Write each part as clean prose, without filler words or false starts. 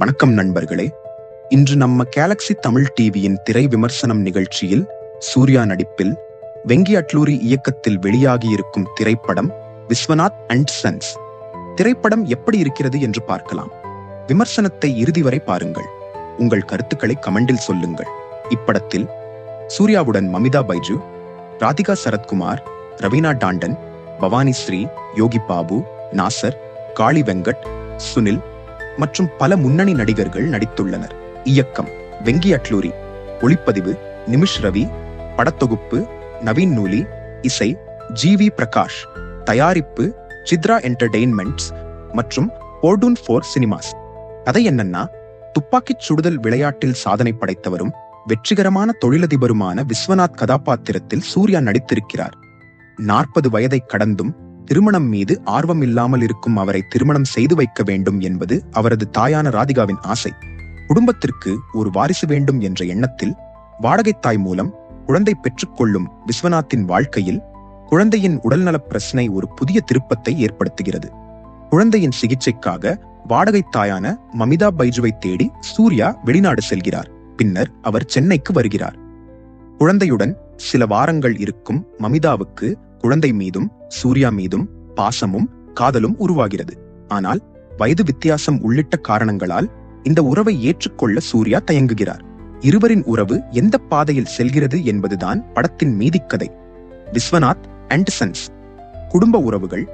வணக்கம் நண்பர்களே. இன்று நம்ம கேலக்ஸி தமிழ் டிவியின் திரை விமர்சனம் நிகழ்ச்சியில் சூர்யா நடிப்பில் வெங்கி அட்லூரி இயக்கத்தில் வெளியாகியிருக்கும் திரைப்படம் விஸ்வநாத் அண்ட் சன்ஸ். திரைப்படம் எப்படி இருக்கிறது என்று பார்க்கலாம். விமர்சனத்தை இறுதி வரை பாருங்கள். உங்கள் கருத்துக்களை கமெண்டில் சொல்லுங்கள். இப்படத்தில் சூர்யாவுடன் மமிதா பைஜு, ராதிகா சரத்குமார், ரவீனா டாண்டன், பவானி ஸ்ரீ, யோகி பாபு, நாசர், காளி வெங்கட், சுனில் மற்றும் பல முன்னணி நடிகர்கள் நடித்துள்ளனர். இயக்கம் வெங்கி அட்லூரி, ஒளிப்பதிவு நிமிஷ் ரவி, படத்தொகுப்பு நவீன் நூலி, இசை ஜி.வி. பிரகாஷ், தயாரிப்பு சித்ரா என்டர்டெயின்மெண்ட்ஸ் மற்றும் போர்டூன் 4 சினிமாஸ். கதை என்னன்னா, துப்பாக்கிச் சுடுதல் விளையாட்டில் சாதனை படைத்தவரும் வெற்றிகரமான தொழிலதிபருமான விஸ்வநாத் கதாபாத்திரத்தில் சூர்யா நடித்திருக்கிறார். 40 வயதை கடந்தும் திருமணம் மீது ஆர்வம் இல்லாமல் இருக்கும் அவரை திருமணம் செய்து வைக்க வேண்டும் என்பது அவரது தாயான ராதிகாவின் ஆசை. குடும்பத்திற்கு ஒரு வாரிசு வேண்டும் என்ற எண்ணத்தில் வாடகைத்தாய் மூலம் குழந்தை பெற்றுக்கொள்ளும் விஸ்வநாத்தின் வாழ்க்கையில் குழந்தையின் உடல்நலப் பிரச்சனை ஒரு புதிய திருப்பத்தை ஏற்படுத்துகிறது. குழந்தையின் சிகிச்சைக்காக வாடகைத்தாயான மமிதா பைஜுவை தேடி சூர்யா வெளிநாடு செல்கிறார். பின்னர் அவர் சென்னைக்கு வருகிறார். குழந்தையுடன் சில வாரங்கள் இருக்கும் மமிதாவுக்கு குழந்தை மீதும் சூர்யா மீதும் பாசமும் காதலும் உருவாகிறது. ஆனால் வயது வித்தியாசம் உள்ளிட்ட காரணங்களால் இந்த உறவை ஏற்றுக்கொள்ள சூர்யா தயங்குகிறார். இருவரின் உறவு எந்த பாதையில் செல்கிறது என்பதுதான் படத்தின் மீதிக்கதை. விஸ்வநாத் அண்ட் சன்ஸ் குடும்ப உறவுகள்,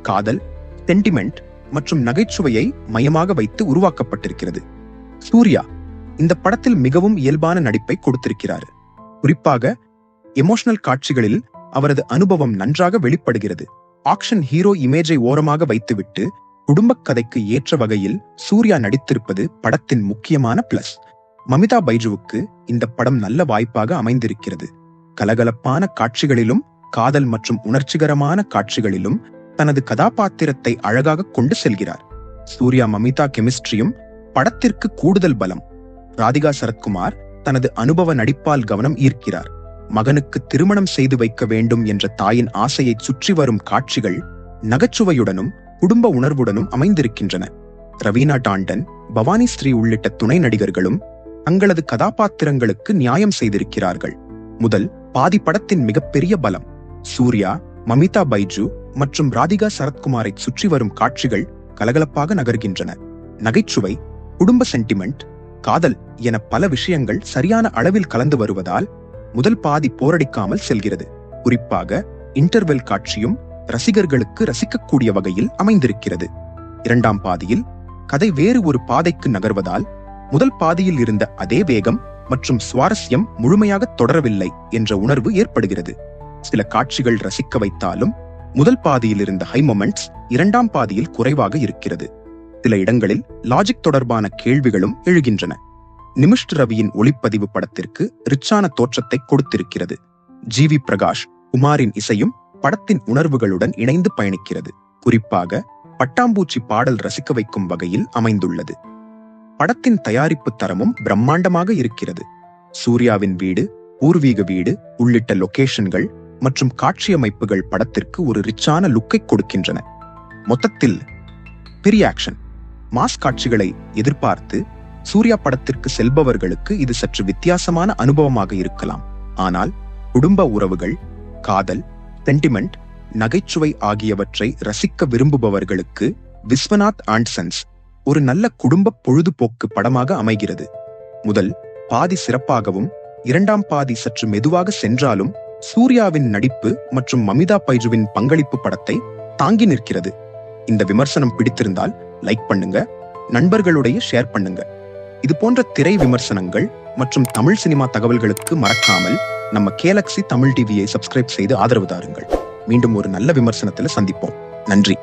காதல், சென்டிமெண்ட் மற்றும் நகைச்சுவையை மையமாக வைத்து உருவாக்கப்பட்டிருக்கிறது. சூர்யா இந்த படத்தில் மிகவும் இயல்பான நடிப்பை கொடுத்திருக்கிறார். குறிப்பாக எமோஷனல் காட்சிகளில் அவரது அனுபவம் நன்றாக வெளிப்படுகிறது. ஆக்ஷன் ஹீரோ இமேஜை ஓரமாக வைத்துவிட்டு குடும்பக் கதைக்கு ஏற்ற வகையில் சூர்யா நடித்திருப்பது படத்தின் முக்கியமான பிளஸ். மமிதா பைஜுவுக்கு இந்த படம் நல்ல வாய்ப்பாக அமைந்திருக்கிறது. கலகலப்பான காட்சிகளிலும் காதல் மற்றும் உணர்ச்சிகரமான காட்சிகளிலும் தனது கதாபாத்திரத்தை அழகாக கொண்டு செல்கிறார். சூர்யா மமிதா கெமிஸ்ட்ரியும் படத்திற்கு கூடுதல் பலம். ராதிகா சரத்குமார் தனது அனுபவ நடிப்பால் கவனம் ஈர்க்கிறார். மகனுக்கு திருமணம் செய்து வைக்க வேண்டும் என்ற தாயின் ஆசையை சுற்றி வரும் காட்சிகள் நகைச்சுவையுடனும் குடும்ப உணர்வுடனும் அமைந்திருக்கின்றன. ரவீனா டாண்டன், பவானி ஸ்ரீ உள்ளிட்ட துணை நடிகர்களும் தங்களது கதாபாத்திரங்களுக்கு நியாயம் செய்திருக்கிறார்கள். முதல் பாதி படத்தின் மிகப்பெரிய பலம். சூர்யா, மமிதா பைஜு மற்றும் ராதிகா சரத்குமாரை சுற்றி வரும் காட்சிகள் கலகலப்பாக நகர்கின்றன. நகைச்சுவை, குடும்ப சென்டிமெண்ட், காதல் என பல விஷயங்கள் சரியான அளவில் கலந்து வருவதால் முதல் பாதி போரடிக்காமல் செல்கிறது. குறிப்பாக இன்டர்வெல் காட்சியும் ரசிகர்களுக்கு ரசிக்கக்கூடிய வகையில் அமைந்திருக்கிறது. இரண்டாம் பாதியில் கதை வேறு ஒரு பாதைக்கு நகர்வதால் முதல் பாதியில் இருந்த அதே வேகம் மற்றும் சுவாரஸ்யம் முழுமையாக தொடரவில்லை என்ற உணர்வு ஏற்படுகிறது. சில காட்சிகள் ரசிக்க வைத்தாலும் முதல் பாதியில் இருந்த ஹை மொமெண்ட்ஸ் இரண்டாம் பாதியில் குறைவாக இருக்கிறது. சில இடங்களில் லாஜிக் தொடர்பான கேள்விகளும் எழுகின்றன. நிமிஷ் ரவியின் ஒளிப்பதிவு படத்திற்கு ரிச்சான தோற்றத்தை கொடுத்திருக்கிறது. ஜி.வி. பிரகாஷ் குமாரின் இசையும் படத்தின் உணர்வுகளுடன் இணைந்து பயணிக்கிறது. குறிப்பாக பட்டாம்பூச்சி பாடல் ரசிக்க வைக்கும் வகையில் அமைந்துள்ளது. படத்தின் தயாரிப்பு தரமும் பிரம்மாண்டமாக இருக்கிறது. சூர்யாவின் வீடு, பூர்வீக வீடு உள்ளிட்ட லொகேஷன்கள் மற்றும் காட்சியமைப்புகள் படத்திற்கு ஒரு ரிச்சான லுக்கை கொடுக்கின்றன. மொத்தத்தில் பெரிய ஆக்ஷன், மாஸ் காட்சிகளை எதிர்பார்த்து சூர்யா படத்திற்கு செல்பவர்களுக்கு இது சற்று வித்தியாசமான அனுபவமாக இருக்கலாம். ஆனால் குடும்ப உறவுகள், காதல், சென்டிமெண்ட், நகைச்சுவை ஆகியவற்றை ரசிக்க விரும்புபவர்களுக்கு விஸ்வநாத் அண்ட் சன்ஸ் ஒரு நல்ல குடும்ப பொழுதுபோக்கு படமாக அமைகிறது. முதல் பாதி சிறப்பாகவும் இரண்டாம் பாதி சற்று மெதுவாக சென்றாலும் சூர்யாவின் நடிப்பு மற்றும் மமிதா பைஜுவின் பங்களிப்பு படத்தை தாங்கி நிற்கிறது. இந்த விமர்சனம் பிடித்திருந்தால் லைக் பண்ணுங்க, நண்பர்களுடைய ஷேர் பண்ணுங்க. இது போன்ற திரை விமர்சனங்கள் மற்றும் தமிழ் சினிமா தகவல்களுக்கு மறக்காமல் நம்ம கேலக்ஸி தமிழ் டிவியை சப்ஸ்கிரைப் செய்து ஆதரவு தாருங்கள். மீண்டும் ஒரு நல்ல விமர்சனத்தில் சந்திப்போம். நன்றி.